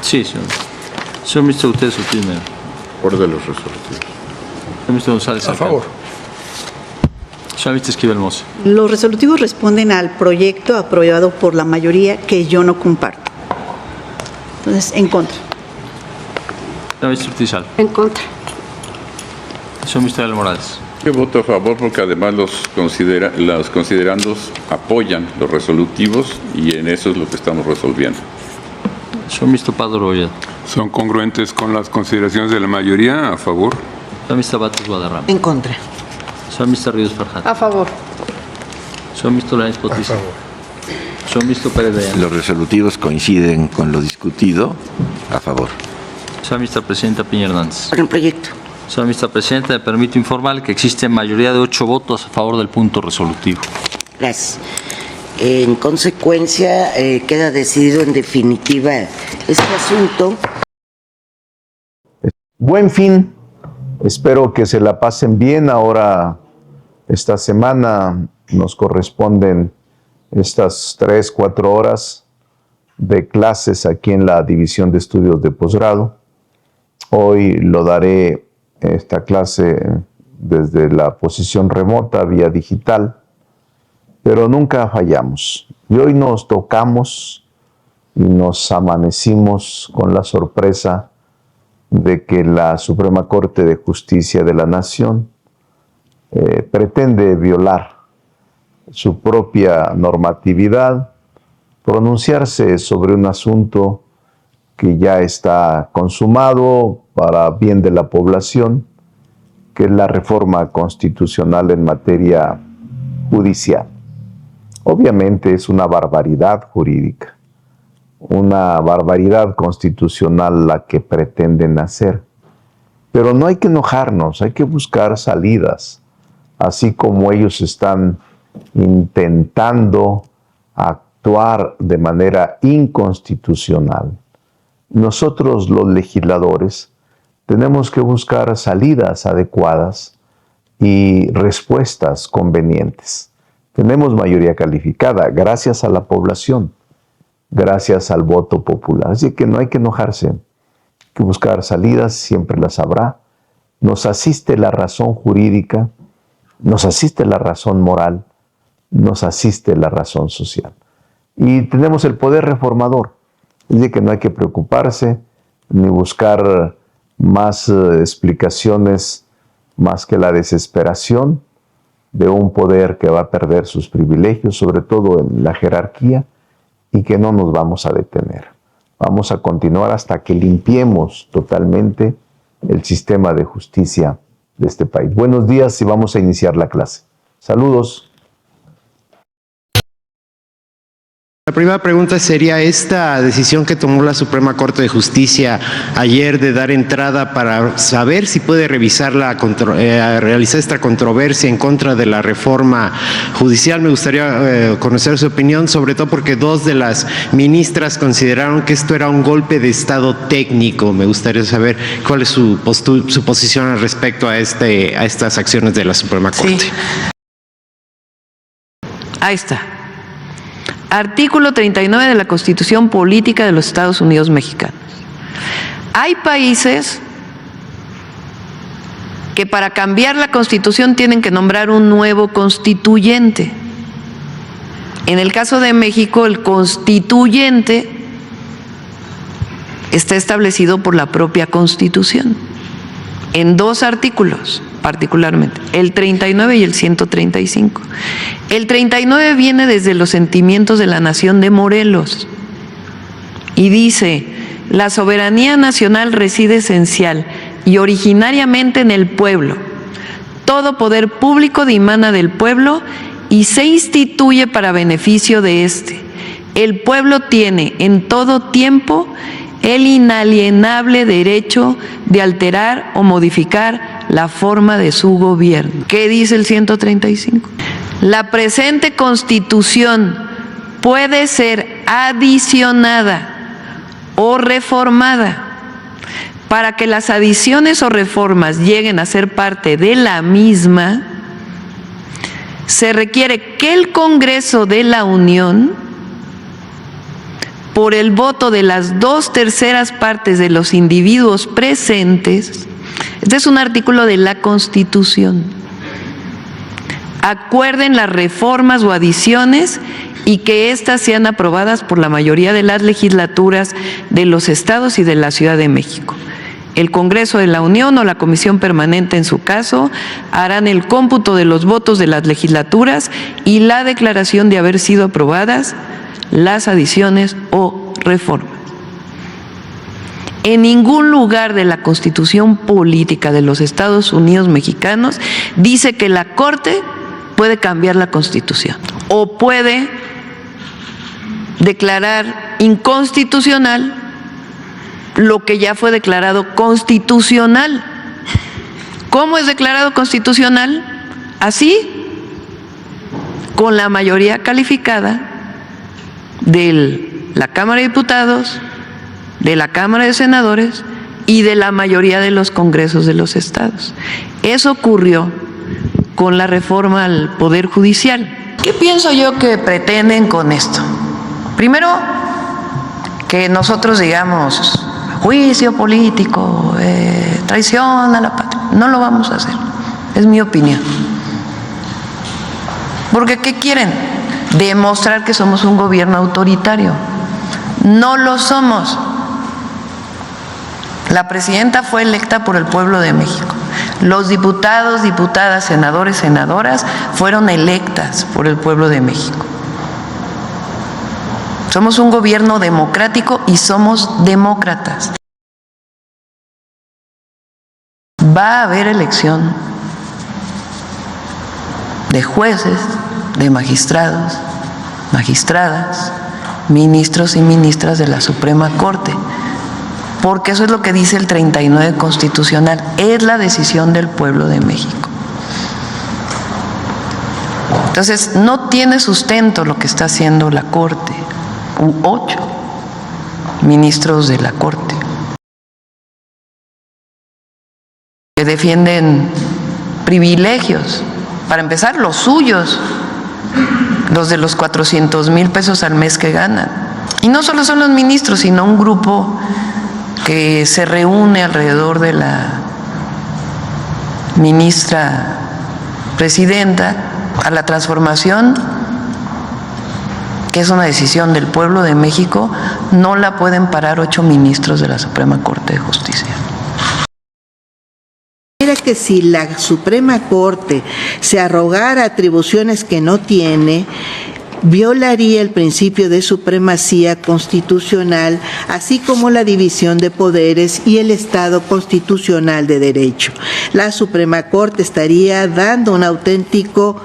Sí, señor. Señor ministro, usted es su primero. Por de los resolutivos. Señor ministro González. A favor. Señor ministro Esquivel Moza. Los resolutivos responden al proyecto aprobado por la mayoría que yo no comparto. Entonces, en contra. Señor ministro Ortiz Alba. En contra. Señor ministro Evel Morales. Yo voto a favor porque además los considerandos apoyan los resolutivos y en eso es lo que estamos resolviendo. Señor ministro Padre Bollado. Son congruentes con las consideraciones de la mayoría. A favor. Señor ministro Batres Guadarrama. En contra. Señor ministro Ríos Farjat. A favor. Señor ministro Lainez A Potissi. favor. Señor ministro Pérez de Anda. Los resolutivos coinciden con lo discutido. A favor. Señora ministra Presidenta Piña Hernández. Por el proyecto. Señora ministra Presidenta, me permito informar que existe mayoría de 8 votos a favor del punto resolutivo. Gracias. En consecuencia, queda decidido en definitiva este asunto. Buen fin. Espero que se la pasen bien. Ahora, esta semana nos corresponden estas 3-4 horas de clases aquí en la División de Estudios de Posgrado. Hoy lo daré esta clase desde la posición remota, vía digital, pero nunca fallamos. Y hoy nos tocamos y nos amanecimos con la sorpresa de que la Suprema Corte de Justicia de la Nación pretende violar su propia normatividad, pronunciarse sobre un asunto que ya está consumado para bien de la población, que es la reforma constitucional en materia judicial. Obviamente es una barbaridad jurídica, una barbaridad constitucional la que pretenden hacer. Pero no hay que enojarnos, hay que buscar salidas, así como ellos están intentando actuar de manera inconstitucional. Nosotros, los legisladores, tenemos que buscar salidas adecuadas y respuestas convenientes. Tenemos mayoría calificada gracias a la población, gracias al voto popular. Así que no hay que enojarse, hay que buscar salidas, siempre las habrá. Nos asiste la razón jurídica, nos asiste la razón moral, nos asiste la razón social. Y tenemos el poder reformador. Es decir, que no hay que preocuparse ni buscar más explicaciones más que la desesperación de un poder que va a perder sus privilegios, sobre todo en la jerarquía, y que no nos vamos a detener. Vamos a continuar hasta que limpiemos totalmente el sistema de justicia de este país. Buenos días y vamos a iniciar la clase. Saludos. La primera pregunta sería esta decisión que tomó la Suprema Corte de Justicia ayer de dar entrada para saber si puede revisar realizar esta controversia en contra de la reforma judicial. Me gustaría conocer su opinión, sobre todo porque dos de las ministras consideraron que esto era un golpe de Estado técnico. Me gustaría saber cuál es su posición al respecto a estas acciones de la Suprema Corte. Sí. Ahí está. Artículo 39 de la Constitución Política de los Estados Unidos Mexicanos. Hay países que para cambiar la Constitución tienen que nombrar un nuevo constituyente. En el caso de México, el constituyente está establecido por la propia Constitución, en 2 artículos particularmente, el 39 y el 135. El 39 viene desde los sentimientos de la nación de Morelos y dice: la soberanía nacional reside esencial y originariamente en el pueblo. Todo poder público dimana del pueblo y se instituye para beneficio de éste. El pueblo tiene en todo tiempo el inalienable derecho de alterar o modificar la forma de su gobierno. ¿Qué dice el 135? La presente Constitución puede ser adicionada o reformada. Para que las adiciones o reformas lleguen a ser parte de la misma, se requiere que el Congreso de la Unión por el voto de las 2/3 partes de los individuos presentes. Este es un artículo de la Constitución. Acuerden las reformas o adiciones y que éstas sean aprobadas por la mayoría de las legislaturas de los estados y de la Ciudad de México. El Congreso de la Unión o la Comisión Permanente, en su caso, harán el cómputo de los votos de las legislaturas y la declaración de haber sido aprobadas las adiciones o reformas. En ningún lugar de la Constitución Política de los Estados Unidos Mexicanos dice que la Corte puede cambiar la Constitución o puede declarar inconstitucional lo que ya fue declarado constitucional. ¿Cómo es declarado constitucional? Así, con la mayoría calificada de la Cámara de Diputados, de la Cámara de Senadores y de la mayoría de los congresos de los estados. Eso ocurrió con la reforma al Poder Judicial. ¿Qué pienso yo que pretenden con esto? Primero, que nosotros digamos juicio político, traición a la patria. No lo vamos a hacer, es mi opinión. Porque ¿qué quieren? Demostrar que somos un gobierno autoritario. No lo somos. La presidenta fue electa por el pueblo de México. Los diputados, diputadas, senadores, senadoras fueron electas por el pueblo de México. Somos un gobierno democrático y somos demócratas. Va a haber elección de jueces, de magistrados, magistradas, ministros y ministras de la Suprema Corte, porque eso es lo que dice el 39 constitucional, es la decisión del pueblo de México. Entonces, no tiene sustento lo que está haciendo la Corte, 8 ministros de la Corte, que defienden privilegios, para empezar los suyos, los de los 400,000 pesos al mes que ganan. Y no solo son los ministros, sino un grupo que se reúne alrededor de la ministra presidenta a la transformación, que es una decisión del pueblo de México. No la pueden parar 8 ministros de la Suprema Corte de Justicia. Mira que si la Suprema Corte se arrogara atribuciones que no tiene, violaría el principio de supremacía constitucional, así como la división de poderes y el Estado constitucional de derecho. La Suprema Corte estaría dando un auténtico,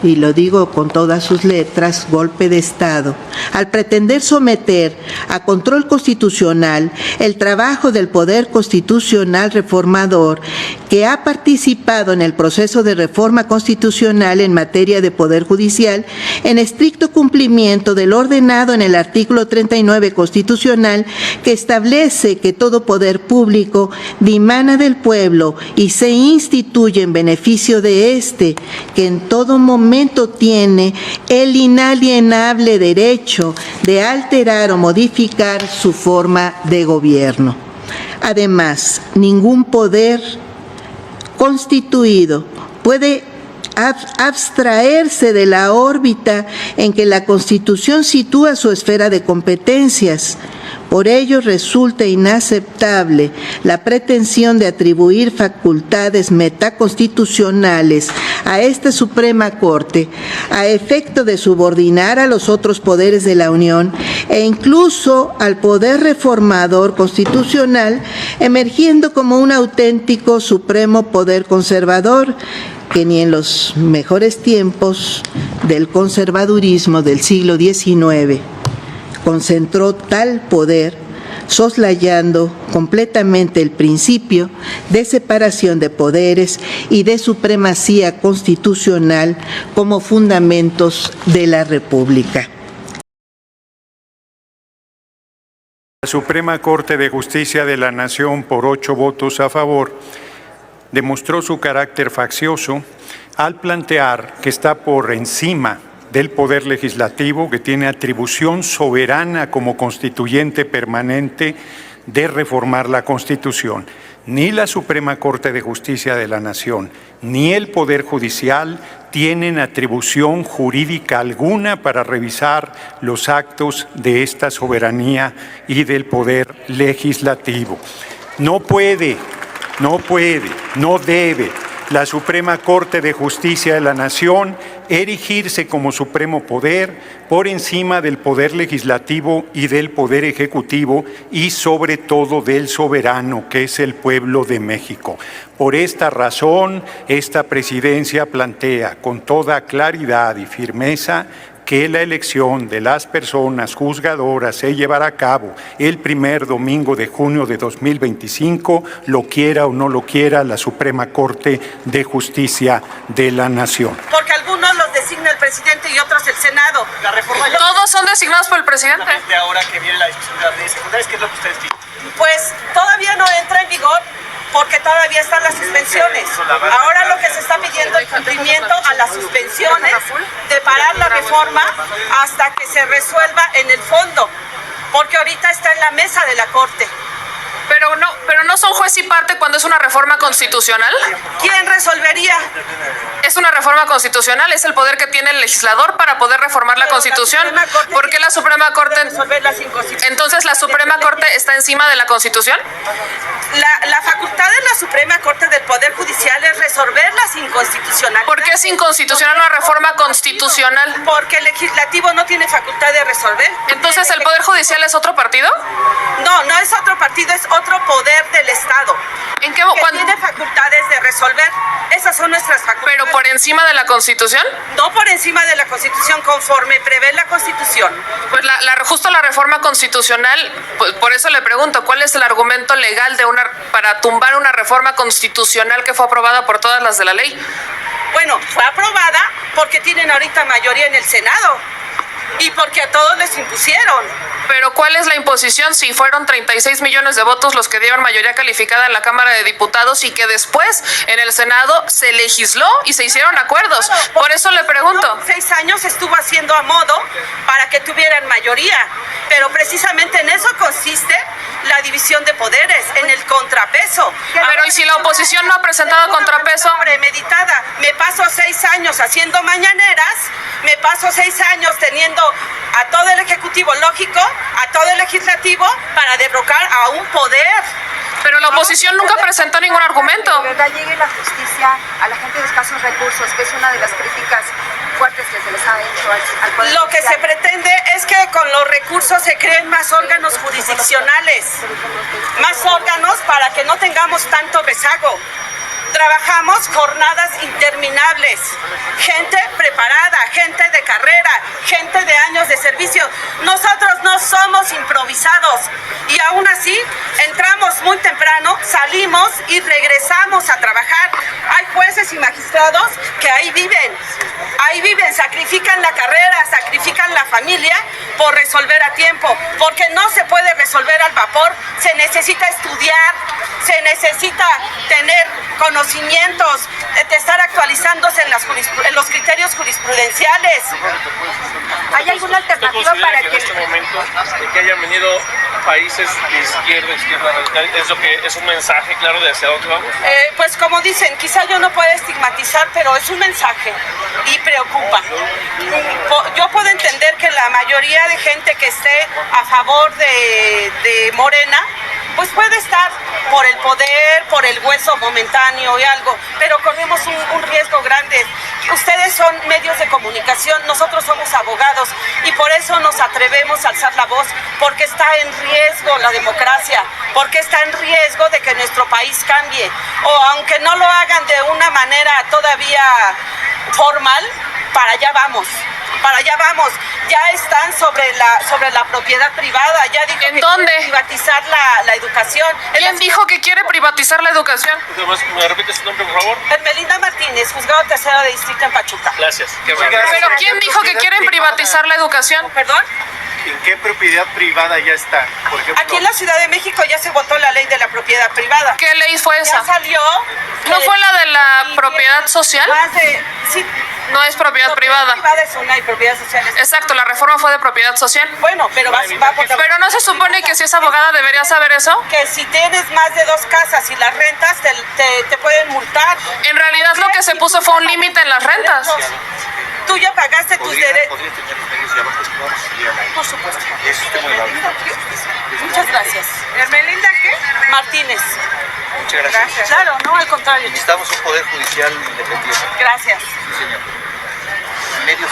y lo digo con todas sus letras, golpe de Estado, al pretender someter a control constitucional el trabajo del Poder Constitucional Reformador, que ha participado en el proceso de reforma constitucional en materia de Poder Judicial, en estricto cumplimiento del ordenado en el artículo 39 constitucional, que establece que todo poder público dimana del pueblo y se instituye en beneficio de éste, que en todo momento tiene el inalienable derecho de alterar o modificar su forma de gobierno. Además, ningún poder constituido puede abstraerse de la órbita en que la Constitución sitúa su esfera de competencias. Por ello resulta inaceptable la pretensión de atribuir facultades metaconstitucionales a esta Suprema Corte a efecto de subordinar a los otros poderes de la Unión e incluso al poder reformador constitucional, emergiendo como un auténtico supremo poder conservador que ni en los mejores tiempos del conservadurismo del siglo XIX concentró tal poder, soslayando completamente el principio de separación de poderes y de supremacía constitucional como fundamentos de la República. La Suprema Corte de Justicia de la Nación, por 8 votos a favor, demostró su carácter faccioso al plantear que está por encima del Poder Legislativo, que tiene atribución soberana como constituyente permanente de reformar la Constitución. Ni la Suprema Corte de Justicia de la Nación, ni el Poder Judicial tienen atribución jurídica alguna para revisar los actos de esta soberanía y del Poder Legislativo. No puede, no debe la Suprema Corte de Justicia de la Nación erigirse como supremo poder por encima del Poder Legislativo y del Poder Ejecutivo y sobre todo del soberano, que es el pueblo de México. Por esta razón, esta presidencia plantea con toda claridad y firmeza que la elección de las personas juzgadoras se llevará a cabo el primer domingo de junio de 2025, lo quiera o no lo quiera la Suprema Corte de Justicia de la Nación. Porque algunos los designa el presidente y otros el Senado. La reforma ¿Todos son designados por el presidente? de ahora que viene la discusión de las leyes secundarias, ¿qué es lo que ustedes dicen? Pues todavía no entra en vigor porque todavía están las suspensiones. Ahora lo que se está pidiendo es cumplimiento a las suspensiones, de parar la reforma hasta que se resuelva en el fondo, porque ahorita está en la mesa de la Corte. Pero no son juez y parte cuando es una reforma constitucional. ¿Quién resolvería? Es una reforma constitucional, es el poder que tiene el legislador para poder reformar la Constitución. ¿Por qué la Suprema Corte? Entonces, ¿la Suprema Corte está encima de la Constitución? La facultad de la Suprema Corte del Poder Judicial es resolver las inconstitucionalidades. ¿Por qué es inconstitucional una reforma constitucional? Porque el legislativo no tiene facultad de resolver. Entonces, ¿el Poder Judicial es otro partido? No, no es otro partido, es otro poder del Estado. ¿En qué, que tiene facultades de resolver. Esas son nuestras facultades. ¿Pero por encima de la Constitución? No por encima de la Constitución, conforme prevé la Constitución. Pues justo la reforma constitucional, pues por eso le pregunto, ¿cuál es el argumento legal para tumbar una reforma constitucional que fue aprobada por todas las de la ley? Bueno, fue aprobada porque tienen ahorita mayoría en el Senado y porque a todos les impusieron. Pero ¿cuál es la imposición si fueron 36 millones de votos los que dieron mayoría calificada en la Cámara de Diputados y que después en el Senado se legisló y se hicieron acuerdos? Por eso le pregunto. 6 años estuvo haciendo a modo para que tuvieran mayoría, pero precisamente en eso consiste la división de poderes, en el contrapeso. Pero ¿y si la oposición no ha presentado contrapeso? Premeditada. Me paso 6 años haciendo mañaneras, me paso 6 años teniendo a todo el Ejecutivo lógico, a todo el Legislativo, para derrocar a un poder. Pero la oposición nunca presentó ningún argumento. De verdad llegue la justicia a la gente de escasos recursos, que es una de las críticas fuertes que se les ha hecho al Poder Lo que se pretende es que con los recursos se creen más órganos jurisdiccionales, más órganos para que no tengamos tanto rezago. Trabajamos jornadas interminables, gente preparada, gente de carrera, gente de años de servicio. Nosotros no somos improvisados y aún así entramos muy temprano, salimos y regresamos a trabajar. Hay jueces y magistrados que ahí viven, sacrifican la carrera, sacrifican la familia por resolver a tiempo, porque no se puede resolver al vapor, se necesita estudiar, se necesita tener conocimientos, de estar actualizándose en los criterios jurisprudenciales. ¿Hay alguna alternativa para que... en este momento de que hayan venido países de izquierda radical, es un mensaje claro de hacia dónde vamos? Pues como dicen, quizá yo no pueda estigmatizar, pero es un mensaje y preocupa. Yo puedo entender que la mayoría de gente que esté a favor de Morena, pues puede estar por el poder, por el hueso momentáneo y algo, pero corremos un riesgo grande. Ustedes son medios de comunicación, nosotros somos abogados y por eso nos atrevemos a alzar la voz, porque está en riesgo la democracia, porque está en riesgo de que nuestro país cambie, o aunque no lo hagan de una manera todavía formal, para allá vamos. Ya están sobre la propiedad privada, ya dijo ¿En dónde? Privatizar la educación. ¿Quién dijo que quiere privatizar la educación? ¿Me repites su nombre, por favor? Hermelinda Martínez, juzgado tercero de distrito en Pachuca. Gracias. ¿Pero quién dijo que quieren privatizar la educación? ¿Perdón? ¿En qué propiedad privada ya está? Por ejemplo, aquí en la Ciudad de México ya se votó la ley de la propiedad privada. ¿Qué ley fue esa? Ya salió. ¿No fue la de la propiedad social? Sí, No es propiedad privada. Privada es una y propiedad social es... Exacto, la reforma fue de propiedad social. Bueno, pero va por... Pero no se supone que si es abogada debería saber eso. Que si tienes más de 2 casas y las rentas te pueden multar. En realidad lo que se puso fue un límite en las rentas. Tú ya pagaste tus derechos. Por supuesto. Muchas gracias. ¿Hermelinda qué? Martínez. Muchas gracias. Claro, no, al contrario. Necesitamos un poder judicial independiente. Gracias. Sí, señor. Medios